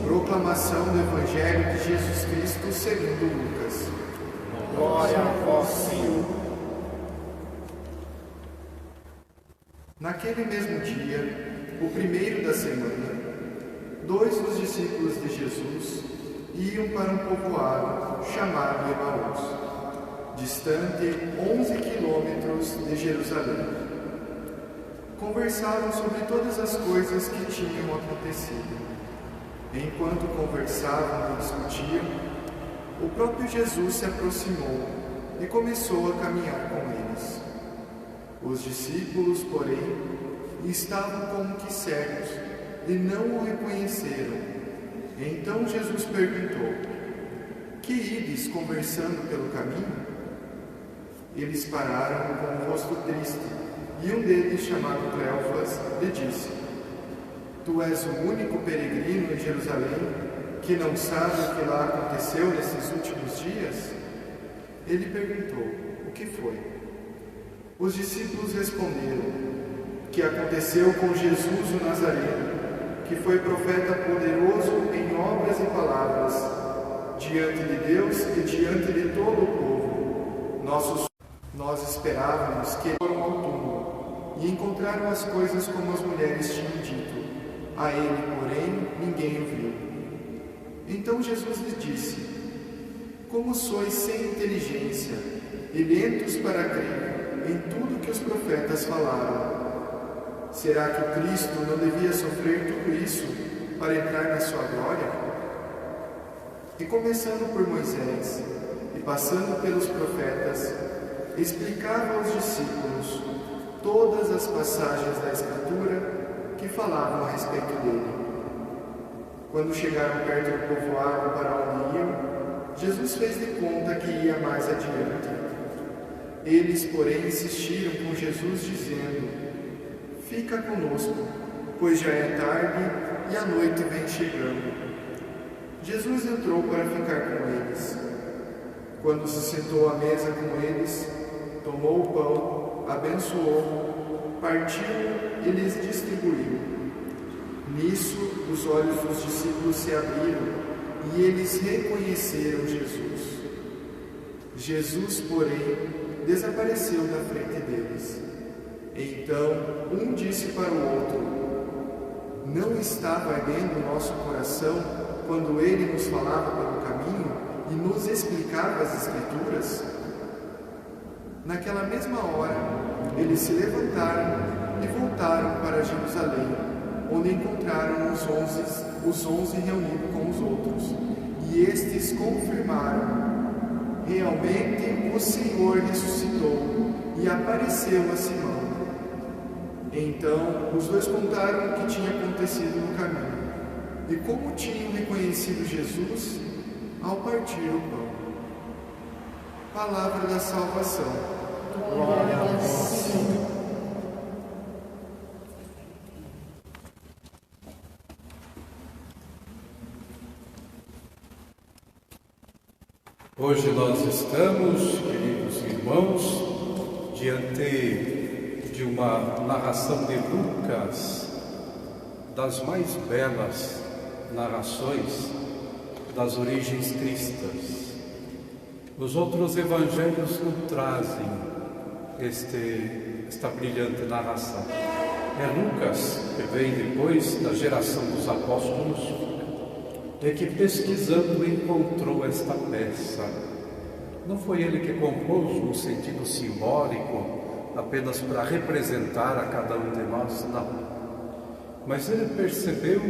Proclamação do Evangelho de Jesus Cristo segundo Lucas. Glória a vós, Senhor. Naquele mesmo dia, o primeiro da semana, 2 dos discípulos de Jesus iam para um povoado chamado Emaús, distante 11 quilômetros de Jerusalém. Conversavam sobre todas as coisas que tinham acontecido. Enquanto conversavam e discutiam, o próprio Jesus se aproximou e começou a caminhar com eles. Os discípulos, porém, estavam como que cegos e não o reconheceram. Então Jesus perguntou: Que ides conversando pelo caminho? Eles pararam com o rosto triste, e um deles, chamado Cleofas, lhe disse: Tu és o único peregrino em Jerusalém que não sabe o que lá aconteceu nesses últimos dias? Ele perguntou: O que foi? Os discípulos responderam: Que aconteceu com Jesus o Nazareno, que foi profeta poderoso em obras e palavras, diante de Deus e diante de todo o povo. Nós esperávamos que foram ao túmulo e encontraram as coisas como as mulheres tinham dito. A ele, porém, ninguém o viu. Então Jesus lhes disse: Como sois sem inteligência e lentos para crer em tudo que os profetas falaram? Será que o Cristo não devia sofrer tudo isso para entrar na sua glória? E começando por Moisés e passando pelos profetas, explicava aos discípulos todas as passagens da Escritura que falavam a respeito dele. Quando chegaram perto do povoado para onde iam, Jesus fez de conta que ia mais adiante. Eles, porém, insistiram com Jesus, dizendo: Fica conosco, pois já é tarde e a noite vem chegando. Jesus entrou para ficar com eles. Quando se sentou à mesa com eles, tomou o pão, abençoou, partiu e lhes distribuiu. Nisso, os olhos dos discípulos se abriram e eles reconheceram Jesus. Jesus, porém, desapareceu da frente deles. Então, um disse para o outro: Não estava ardendo o nosso coração quando ele nos falava pelo caminho e nos explicava as Escrituras? Naquela mesma hora, eles se levantaram e voltaram para Jerusalém, onde encontraram os 11 reunidos com os outros. E estes confirmaram: realmente o Senhor ressuscitou e apareceu a Simão. Então, os dois contaram o que tinha acontecido no caminho e como tinham reconhecido Jesus ao partir o pão. Palavra da salvação. Glória a vós, Senhor. Hoje nós estamos, queridos irmãos, diante de uma narração de Lucas, das mais belas narrações das origens cristãs. Os outros evangelhos não trazem esta brilhante narração. É Lucas, que vem depois da geração dos apóstolos, é que, pesquisando, encontrou esta peça. Não foi ele que compôs no sentido simbólico, apenas para representar a cada um de nós, não. Mas ele percebeu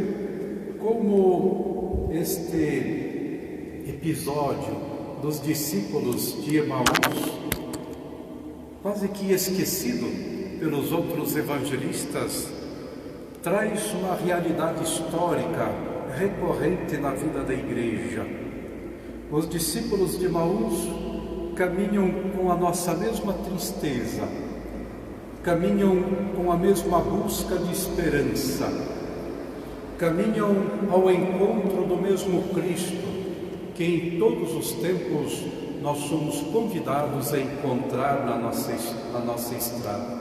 como este episódio dos discípulos de Emaús, quase que esquecido pelos outros evangelistas, traz uma realidade histórica recorrente na vida da igreja. Os discípulos de Emaús caminham com a nossa mesma tristeza, caminham com a mesma busca de esperança, caminham ao encontro do mesmo Cristo, que em todos os tempos nós somos convidados a encontrar na nossa estrada.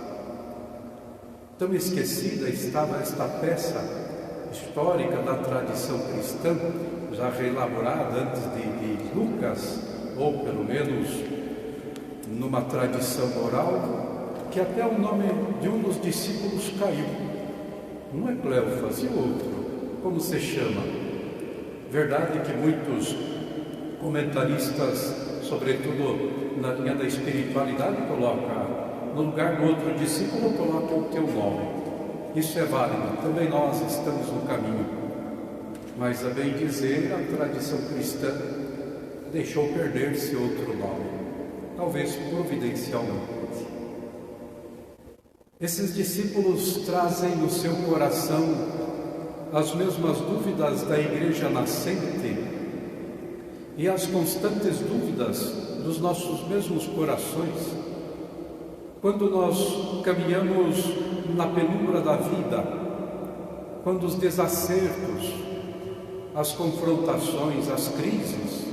Tão esquecida estava esta peça histórica da tradição cristã, já reelaborada antes de Lucas, ou pelo menos numa tradição oral, que até o nome de um dos discípulos caiu. Não é Cleofas, e o outro? Como se chama? Verdade que muitos comentaristas, sobretudo na linha da espiritualidade, colocam no lugar do outro discípulo, coloca o teu nome. Isso é válido, também nós estamos no caminho. Mas, a bem dizer, a tradição cristã deixou perder-se outro nome, talvez providencialmente. Esses discípulos trazem no seu coração as mesmas dúvidas da igreja nascente e as constantes dúvidas dos nossos mesmos corações. Quando nós caminhamos na penumbra da vida, quando os desacertos, as confrontações, as crises,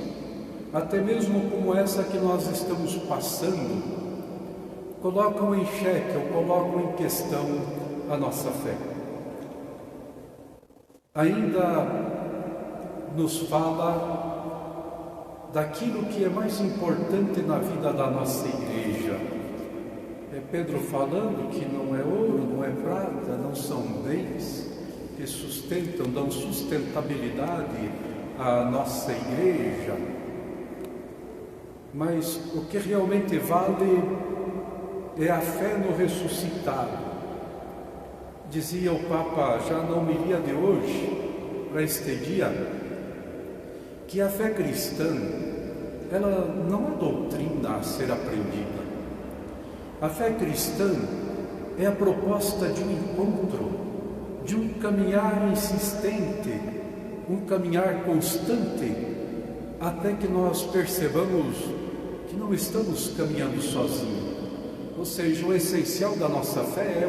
até mesmo como essa que nós estamos passando, colocam em xeque ou colocam em questão a nossa fé. Ainda nos fala daquilo que é mais importante na vida da nossa igreja. É Pedro falando que não é ouro, não é prata, não são bens que sustentam, dão sustentabilidade à nossa igreja. Mas o que realmente vale é a fé no ressuscitado. Dizia o Papa, já na homilia de hoje, para este dia, que a fé cristã, ela não é doutrina a ser aprendida. A fé cristã é a proposta de um encontro, de um caminhar insistente, um caminhar constante, até que nós percebamos que não estamos caminhando sozinhos. Ou seja, o essencial da nossa fé é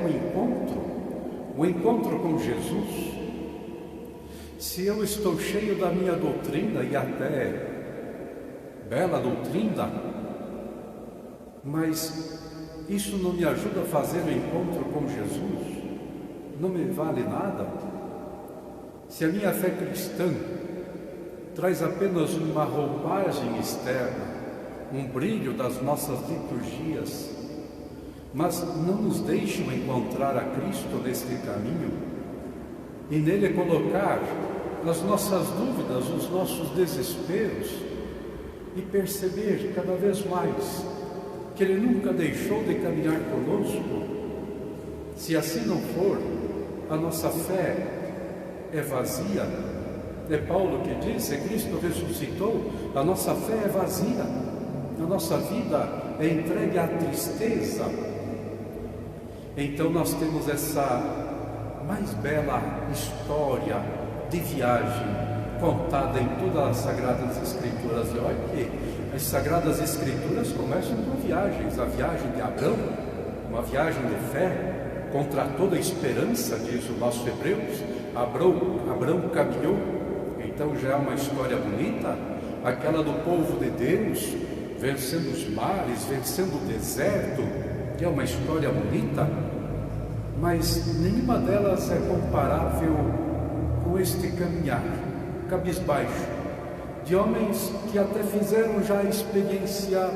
o encontro com Jesus. Se eu estou cheio da minha doutrina, e até bela doutrina, mas isso não me ajuda a fazer o encontro com Jesus, não me vale nada. Se a minha fé cristã traz apenas uma roupagem externa, um brilho das nossas liturgias, mas não nos deixam encontrar a Cristo neste caminho e nele colocar as nossas dúvidas, os nossos desesperos e perceber cada vez mais que Ele nunca deixou de caminhar conosco. Se assim não for, a nossa fé é vazia. É Paulo que diz, se Cristo ressuscitou, a nossa fé é vazia, a nossa vida é entregue à tristeza. Então nós temos essa mais bela história de viagem contada em todas as Sagradas Escrituras. E olha que as Sagradas Escrituras começam com viagens, a viagem de Abrão, uma viagem de fé, contra toda esperança, diz o nosso Hebreus. Abrão caminhou, então já é uma história bonita, aquela do povo de Deus, vencendo os mares, vencendo o deserto, que é uma história bonita, mas nenhuma delas é comparável com este caminhar cabisbaixo de homens que até fizeram já a experiência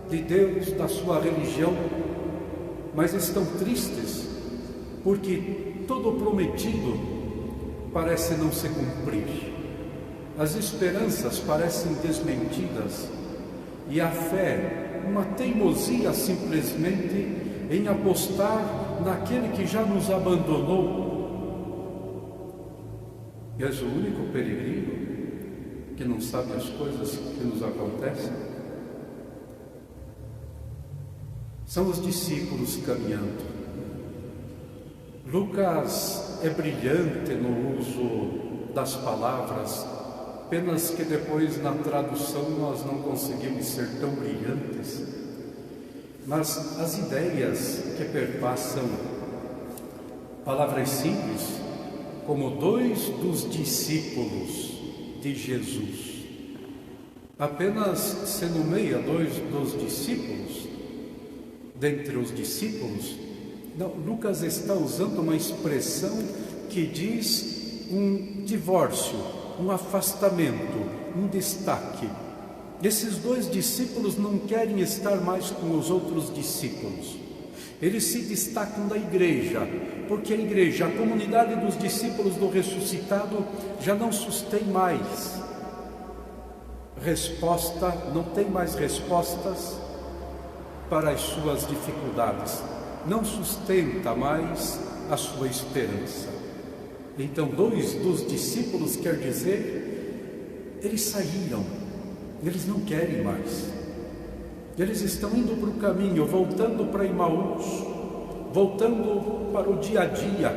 de Deus, da sua religião, mas estão tristes porque todo o prometido parece não se cumprir. as esperanças parecem desmentidas e a fé, uma teimosia simplesmente em apostar naquele que já nos abandonou. E és o único peregrino que não sabe as coisas que nos acontecem? São os discípulos caminhando. Lucas é brilhante no uso das palavras, apenas que depois na tradução nós não conseguimos ser tão brilhantes. Mas as ideias que perpassam palavras simples, como dois dos discípulos de Jesus. Apenas se nomeia dois dos discípulos, dentre os discípulos. Não, Lucas está usando uma expressão que diz um divórcio, um afastamento, um destaque. Esses dois discípulos não querem estar mais com os outros discípulos. Eles se destacam da igreja, porque a igreja, a comunidade dos discípulos do ressuscitado, já não sustém mais resposta, não tem mais respostas para as suas dificuldades, não sustenta mais a sua esperança. Então, dois dos discípulos, quer dizer, eles saíram, eles não querem mais. Eles estão indo para o caminho, voltando para Emaús, voltando para o dia a dia,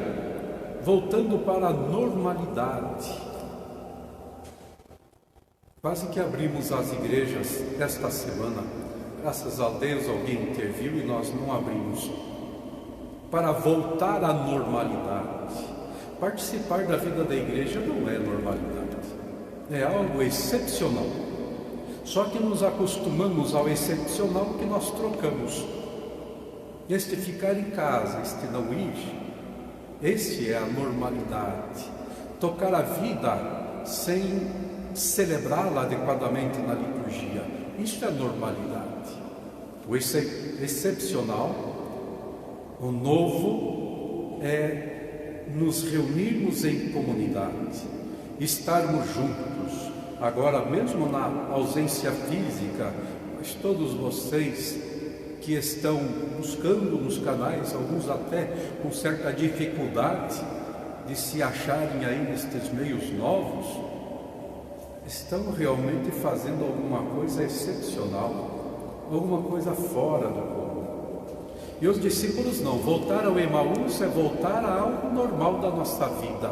voltando para a normalidade. Quase que abrimos as igrejas esta semana, graças a Deus alguém interviu e nós não abrimos, para voltar à normalidade. Participar da vida da igreja não é normalidade, é algo excepcional. Só que nos acostumamos ao excepcional que nós trocamos. Este ficar em casa, este não ir, este é a normalidade. Tocar a vida sem celebrá-la adequadamente na liturgia, isso é normalidade. O excepcional, o novo, é nos reunirmos em comunidade, estarmos juntos. Agora, mesmo na ausência física, mas todos vocês que estão buscando nos canais, alguns até com certa dificuldade de se acharem aí nestes meios novos, estão realmente fazendo alguma coisa excepcional, alguma coisa fora do comum. E os discípulos não, voltar ao Emaús é voltar a algo normal da nossa vida.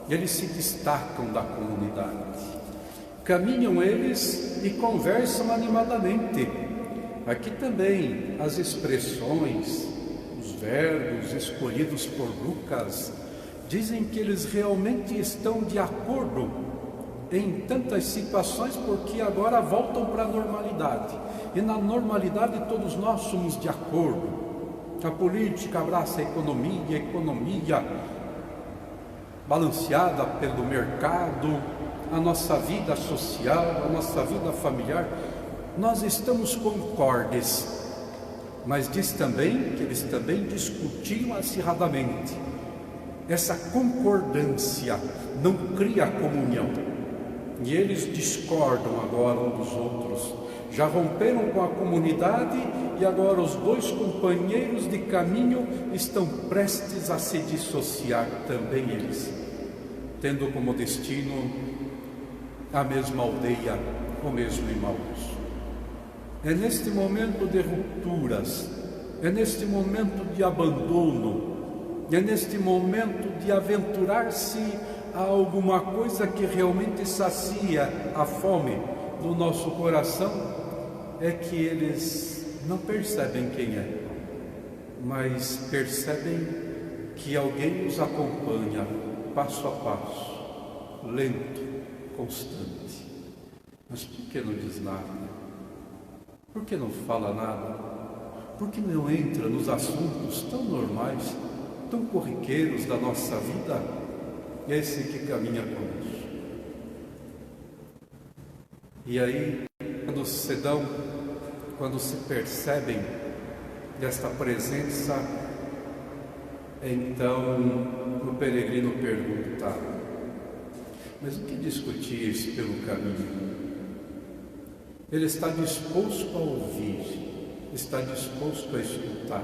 Eles se destacam da comunidade. Caminham eles e conversam animadamente. Aqui também as expressões, os verbos escolhidos por Lucas, dizem que eles realmente estão de acordo em tantas situações, porque agora voltam para a normalidade. E na normalidade todos nós somos de acordo. A política abraça a economia balanceada pelo mercado, a nossa vida social, a nossa vida familiar, nós estamos concordes. Mas diz também que eles também discutiam acirradamente. Essa concordância não cria comunhão. E eles discordam agora uns dos outros. Já romperam com a comunidade e agora os dois companheiros de caminho estão prestes a se dissociar também eles, tendo como destino a mesma aldeia, o mesmo Emaús. É neste momento de rupturas, é neste momento de abandono, é neste momento de aventurar-se a alguma coisa que realmente sacia a fome do nosso coração, é que eles não percebem quem é, mas percebem que alguém os acompanha passo a passo, lento, constante. Mas por que não diz nada? Por que não fala nada? Por que não entra nos assuntos tão normais, tão corriqueiros da nossa vida? Esse que caminha conosco. E aí, quando se percebem desta presença, então o peregrino pergunta: Mas o que discutir pelo caminho? Ele está disposto a ouvir, está disposto a escutar.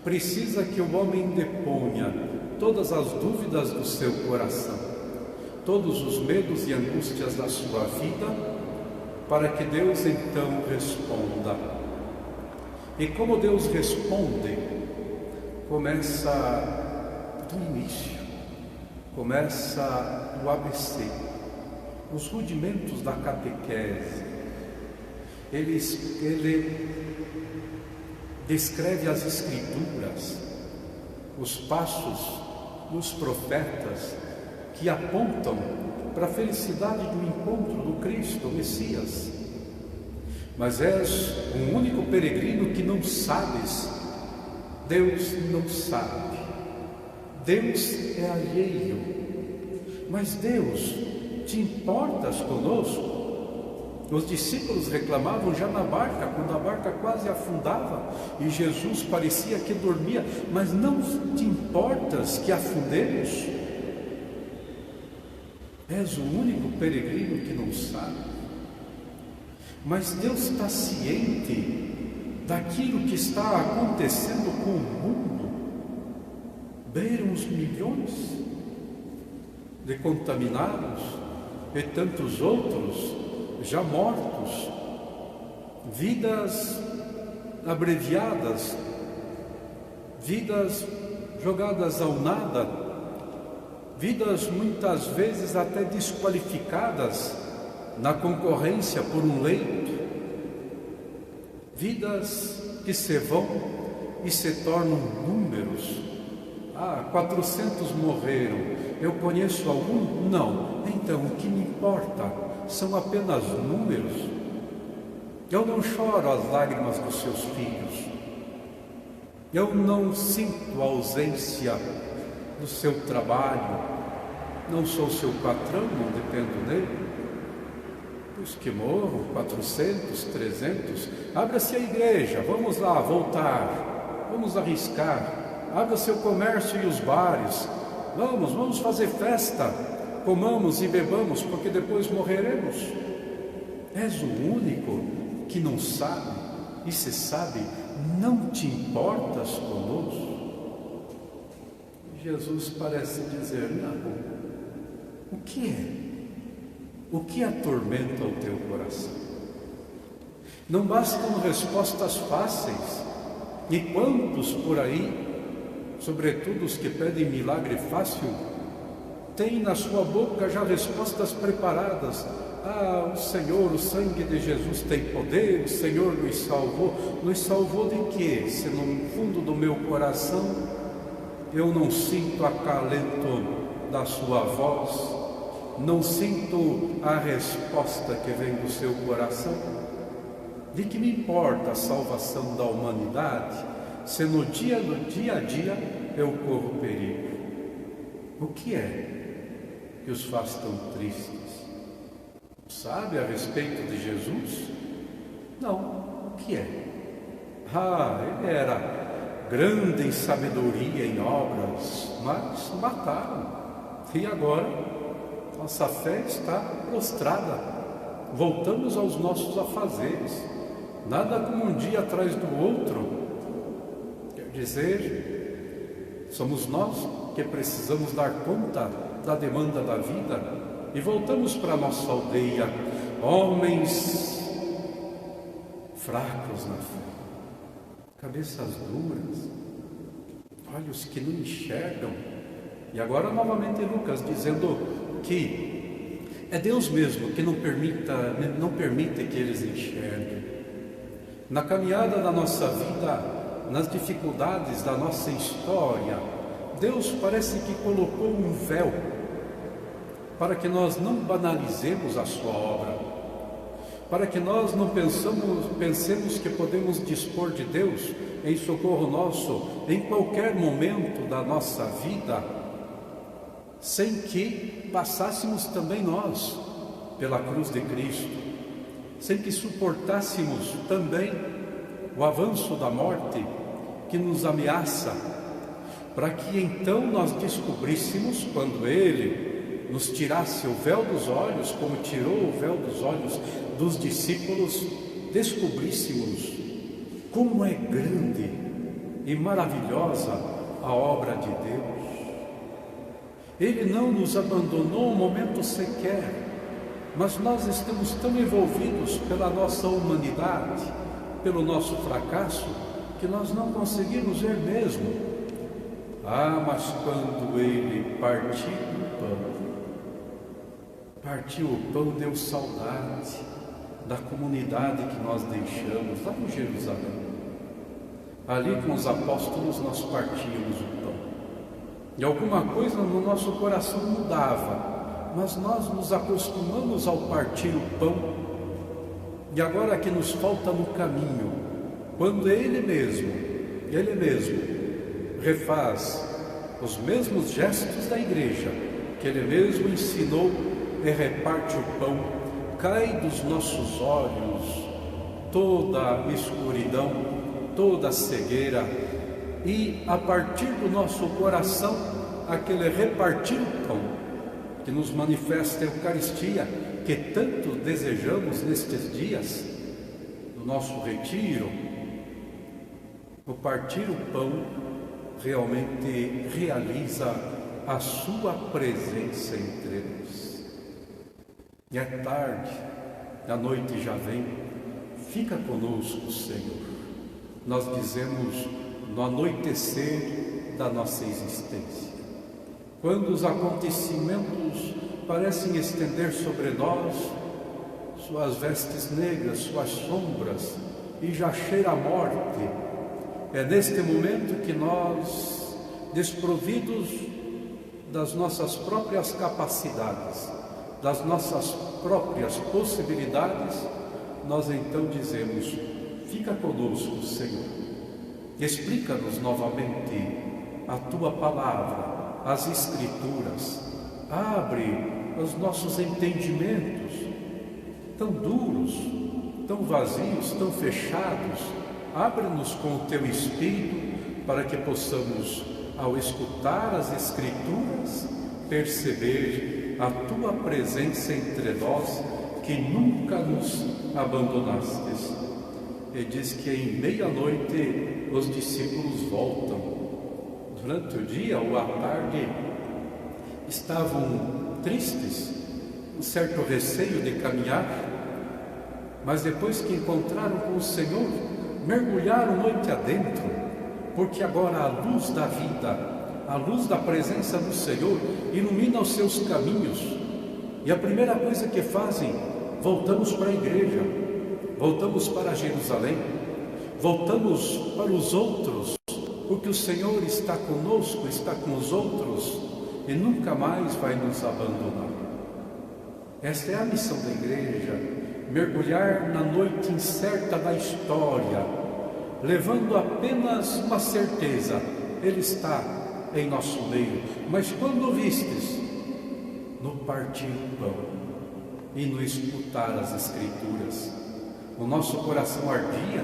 Precisa que o homem deponha todas as dúvidas do seu coração, todos os medos e angústias da sua vida, para que Deus então responda. E como Deus responde, começa do início, começa do ABC, os rudimentos da catequese. Ele descreve as Escrituras, os passos dos profetas que apontam para a felicidade do encontro do Cristo, o Messias. Mas és um único peregrino que não sabes. Deus não sabe. Deus é alheio. Mas Deus, te importas conosco? Os discípulos reclamavam já na barca, quando a barca quase afundava e Jesus parecia que dormia. Mas não te importas que afundemos? És o único peregrino que não sabe. Mas Deus está ciente daquilo que está acontecendo com o mundo. Beiram os milhões de contaminados e tantos outros já mortos, vidas abreviadas, vidas jogadas ao nada, vidas muitas vezes até desqualificadas na concorrência por um leito, vidas que se vão e se tornam números. 400 morreram, eu conheço algum? Não. Então, o que me importa são apenas números. Eu não choro as lágrimas dos seus filhos, eu não sinto a ausência do seu trabalho, não sou seu patrão, não dependo dele. Os que morram, 400, 300, abra-se a igreja, vamos lá, voltar, vamos arriscar, abra seu comércio e os bares, vamos fazer festa, comamos e bebamos, porque depois morreremos. És o único que não sabe, e se sabe, não te importas conosco? Jesus parece dizer, não, o que é? O que atormenta o teu coração? Não bastam respostas fáceis, e quantos por aí, sobretudo os que pedem milagre fácil, têm na sua boca já respostas preparadas. O Senhor, o sangue de Jesus tem poder, o Senhor nos salvou. Nos salvou de quê? Se no fundo do meu coração eu não sinto acalento da sua voz, não sinto a resposta que vem do seu coração. De que me importa a salvação da humanidade, se no dia a dia eu corro perigo? O que é que os faz tão tristes? Sabe a respeito de Jesus? Não. O que é? Ele era grande em sabedoria, em obras, mas mataram. E agora nossa fé está prostrada. Voltamos aos nossos afazeres. Nada como um dia atrás do outro. Quer dizer, somos nós que precisamos dar conta da demanda da vida. E voltamos para a nossa aldeia, homens fracos na fé, cabeças duras, olhos que não enxergam. E agora novamente Lucas dizendo que é Deus mesmo que não permite que eles enxerguem. Na caminhada da nossa vida, nas dificuldades da nossa história, Deus parece que colocou um véu para que nós não banalizemos a sua obra, para que nós não pensemos que podemos dispor de Deus em socorro nosso em qualquer momento da nossa vida, sem que passássemos também nós pela cruz de Cristo, sem que suportássemos também o avanço da morte que nos ameaça, para que então nós descobríssemos, quando Ele, nos tirasse o véu dos olhos, como tirou o véu dos olhos dos discípulos, descobríssemos como é grande e maravilhosa a obra de Deus. Ele não nos abandonou um momento sequer, mas nós estamos tão envolvidos pela nossa humanidade, pelo nosso fracasso, que nós não conseguimos ver mesmo. Ah, mas quando ele partiu o pão, deu saudade da comunidade que nós deixamos lá em Jerusalém. Ali com os apóstolos nós partíamos o pão. E alguma coisa no nosso coração mudava, mas nós nos acostumamos ao partir o pão. E agora que nos falta no caminho, quando Ele mesmo refaz os mesmos gestos da igreja, que Ele mesmo ensinou e reparte o pão, cai dos nossos olhos toda a escuridão, toda a cegueira, e a partir do nosso coração, aquele repartir o pão, que nos manifesta a Eucaristia, que tanto desejamos nestes dias, do nosso retiro, o partir o pão realmente realiza a sua presença entre nós. E é tarde, a noite já vem, fica conosco, Senhor. Nós dizemos no anoitecer da nossa existência. Quando os acontecimentos parecem estender sobre nós suas vestes negras, suas sombras, e já cheira a morte, é neste momento que nós, desprovidos das nossas próprias capacidades, das nossas próprias possibilidades, nós então dizemos: fica conosco, Senhor, explica-nos novamente a Tua palavra, as Escrituras, abre os nossos entendimentos, tão duros, tão vazios, tão fechados, abre-nos com o Teu Espírito, para que possamos, ao escutar as Escrituras, perceber a Tua presença entre nós, que nunca nos abandonastes. E diz que em meia-noite os discípulos voltam. Durante o dia ou à tarde estavam tristes, um certo receio de caminhar, mas depois que encontraram com o Senhor, mergulharam noite adentro, porque agora a luz da vida, a luz da presença do Senhor ilumina os seus caminhos. E a primeira coisa que fazem, voltamos para a igreja, voltamos para Jerusalém, voltamos para os outros, porque o Senhor está conosco, está com os outros e nunca mais vai nos abandonar. Esta é a missão da igreja, mergulhar na noite incerta da história, levando apenas uma certeza: Ele está em nosso meio. Mas quando o vistes, no partir o pão e no escutar as Escrituras, o nosso coração ardia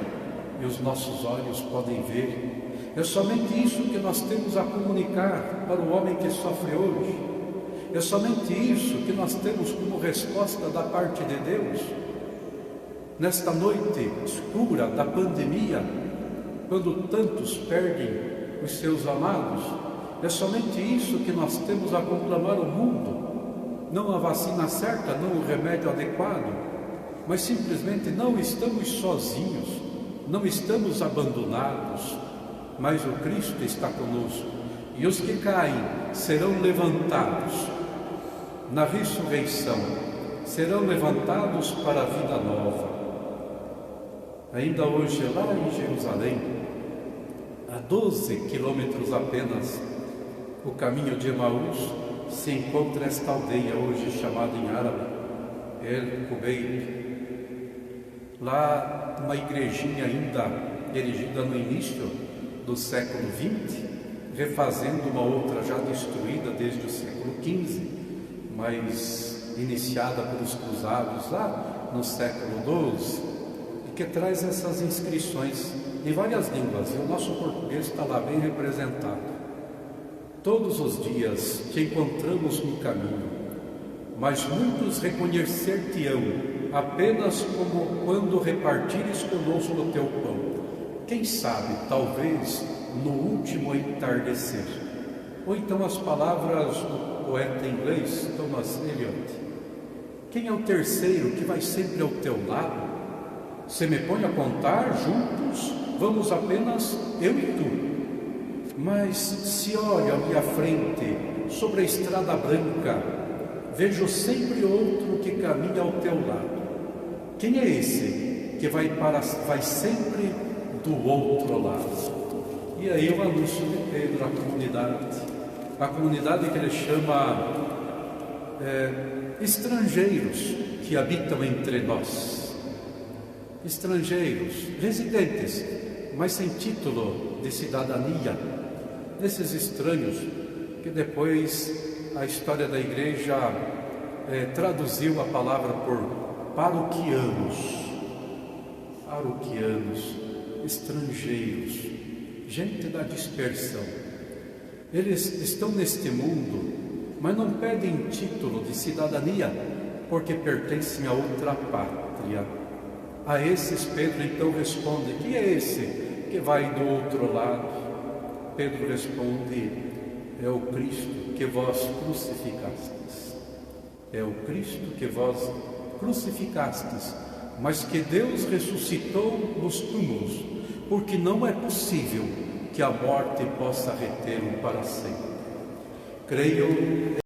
e os nossos olhos podem ver. É somente isso que nós temos a comunicar para o homem que sofre hoje. É somente isso que nós temos como resposta da parte de Deus. Nesta noite escura da pandemia, quando tantos perdem os seus amados, é somente isso que nós temos a conclamar ao mundo. Não a vacina certa, não o remédio adequado, mas simplesmente não estamos sozinhos, não estamos abandonados, mas o Cristo está conosco. E os que caem serão levantados na ressurreição, serão levantados para a vida nova. Ainda hoje, lá em Jerusalém, a 12 quilômetros apenas, o caminho de Emaús, se encontra esta aldeia hoje chamada em árabe El Kubeib. Lá, uma igrejinha ainda erigida no início do século XX, refazendo uma outra já destruída desde o século XV, mas iniciada pelos cruzados lá no século XII, e que traz essas inscrições em várias línguas, e o nosso português está lá bem representado. Todos os dias te encontramos no caminho, mas muitos reconhecer-te-ão apenas como quando repartires conosco o teu pão. Quem sabe, talvez, no último entardecer. Ou então as palavras do poeta inglês Thomas Eliot: quem é o terceiro que vai sempre ao teu lado? Se me põe a contar, juntos vamos apenas eu e tu. Mas se olho à minha frente, sobre a estrada branca, vejo sempre outro que caminha ao teu lado. Quem é esse que vai sempre do outro lado? E aí o anúncio de Pedro à comunidade que ele chama estrangeiros que habitam entre nós. Estrangeiros, residentes, mas sem título de cidadania. Desses estranhos que depois a história da igreja traduziu a palavra por paroquianos, estrangeiros, gente da dispersão. Eles estão neste mundo, mas não pedem título de cidadania, porque pertencem a outra pátria. A esses Pedro então responde: quem é esse que vai do outro lado? Pedro responde: é o Cristo que vós crucificastes. É o Cristo que vós crucificastes, mas que Deus ressuscitou dos túmulos, porque não é possível que a morte possa retê-lo para sempre. Creio